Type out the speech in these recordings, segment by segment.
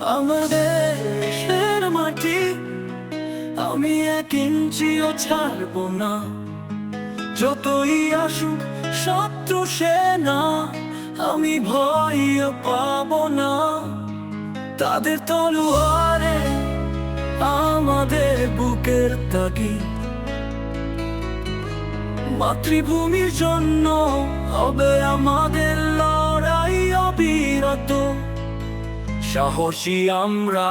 আমাদের দেশের মাটি আমি 1 ইঞ্চিও ছাড়বো না। যতই আসুক শত্রু সেনা, আমি ভয় পাবো না। তাদের তলোয়ারে আমাদের বুকের তাগিদ, মাতৃভূমির জন্য হবে আমাদের লড়াই অবিরত। সাহসী আমরা,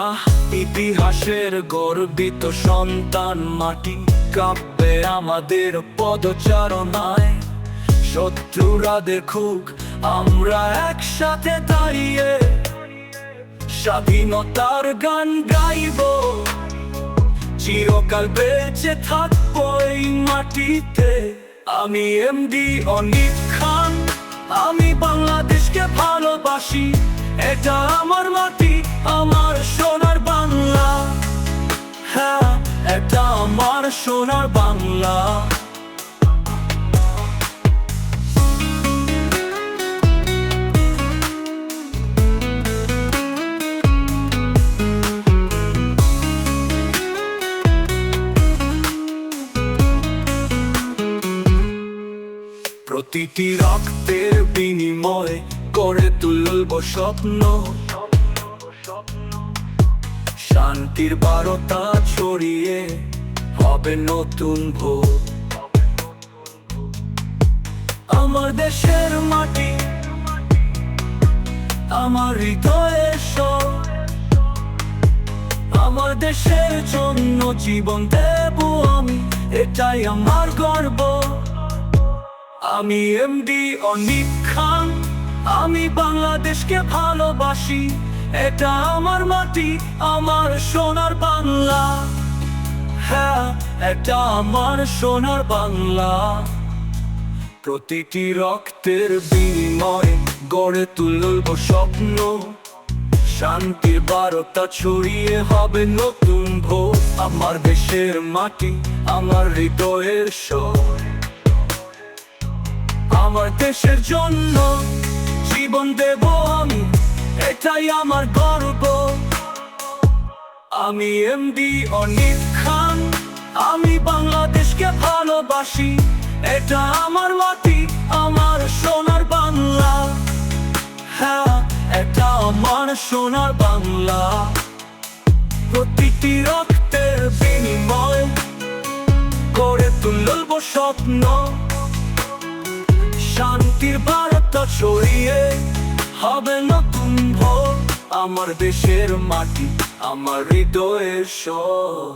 ইতিহাসের গর্বিত সন্তান, মাটি কাঁপবে আমাদের পদচারণায়। শত্রুরা দেখুক আমরা একসাথে দাঁড়িয়ে স্বাধীনতার গান গাইব। চিরকাল বেঁচে থাকবো এই মাটিতে। আমি এমডি অনিক খান, আমি বাংলাদেশকে ভালোবাসি। এটা আমার মাটি, আমার সোনার বাংলা। হ্যাঁ, এটা আমার সোনার বাংলা। প্রতিটি রক্তের বিনিময়ে গড়ে তুলব স্বপ্ন। শান্তির বার্তা ছড়িয়ে হবে নতুন ভোর। আমার দেশের মাটি, আমার হৃদয়ের স্বর। আমার দেশের জন্য জীবন দেব আমি, এটাই আমার গর্ব। আমি এমডি অনিক খান, আমি বাংলাদেশকে ভালোবাসি। এটা আমার মাটি, আমার সোনার বাংলা। হ্যাঁ, এটা আমার সোনার বাংলা। প্রতিটি রক্তের বিনিময়ে গড়ে তুলব স্বপ্ন। শান্তির বার্তা ছড়িয়ে হবে নতুন ভোর। আমার দেশের মাটি, আমার হৃদয়ের স্বর। আমার দেশের জন্য জীবন দেব আমি, এটাই আমার গর্ব। আমি এমডি অনিক খান, আমি বাংলাদেশকে ভালোবাসি। এটা আমার মাটি, আমার সোনার বাংলা। হ্যাঁ, এটা আমার সোনার বাংলা। প্রতিটি রক্তের বিনিময়ে গড়ে তুলব স্বপ্ন। শান্তির বার্তা ছড়িয়ে হবে নতুন ভোর। আমার দেশের মাটি, আমার হৃদয়ের স্বর।